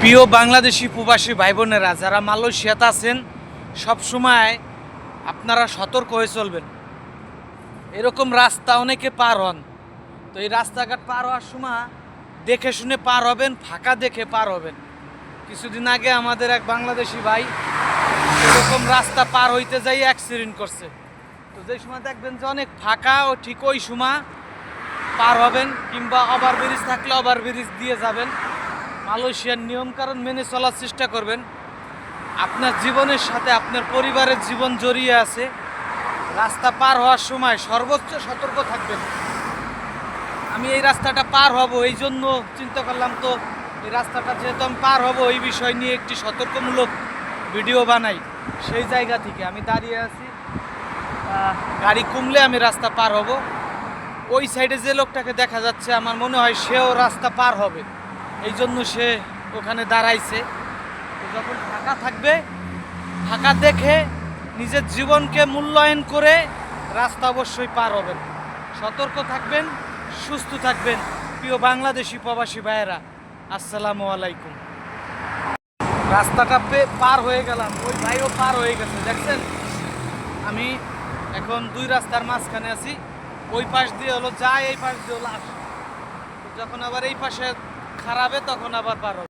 প্রিয় বাংলাদেশি প্রবাসী ভাই বোনেরা যারা মালয়েশিয়াতে আছেন, সবসময় আপনারা সতর্ক হয়ে চলবেন। এরকম রাস্তা অনেকে পার হন, তো এই রাস্তাঘাট পার হওয়ার সময় দেখে শুনে পার হবেন, ফাঁকা দেখে পার হবেন। কিছুদিন আগে আমাদের এক বাংলাদেশি ভাই এরকম রাস্তা পার হইতে যাই অ্যাক্সিডেন্ট করছে। তো যে সময় দেখবেন যে অনেক ফাঁকা, ও ঠিক ওই সময় পার হবেন, কিংবা ওভারব্রিজ থাকলে ওভারব্রিজ দিয়ে যাবেন। মালয়েশিয়ার নিয়মকানুন মেনে চলার চেষ্টা করবেন। আপনার জীবনের সাথে আপনার পরিবারের জীবন জড়িয়ে আছে। রাস্তা পার হওয়ার সময় সর্বোচ্চ সতর্ক থাকবেন। আমি এই রাস্তাটা পার হব, এই জন্য চিন্তা করলাম, তো এই রাস্তাটা যেহেতু আমি পার হব, এই বিষয় নিয়ে একটি সতর্কমূলক ভিডিও বানাই। সেই জায়গা থেকে আমি দাঁড়িয়ে আছি, গাড়ি কমলে আমি রাস্তা পার হব। ওই সাইডে যে লোকটাকে দেখা যাচ্ছে, আমার মনে হয় সেও রাস্তা পার হবে, এই জন্য সে ওখানে দাঁড়াইছে। তো যখন ফাঁকা থাকবে, ফাঁকা দেখে নিজের জীবনকে মূল্যায়ন করে রাস্তা অবশ্যই পার হবেন। সতর্ক থাকবেন, সুস্থ থাকবেন। প্রিয় বাংলাদেশি প্রবাসী ভাইয়েরা, আসসালামু আলাইকুম। রাস্তাটা পার হয়ে গেলাম, ওই ভাইও পার হয়ে গেছে, দেখছেন? আমি এখন দুই রাস্তার মাঝখানে আছি। ওই পাশ দিয়ে হলো যায়, এই পাশ দিয়ে হলো আসে। যখন আবার এই পাশে খারাপে, তখন আবার পার হবে।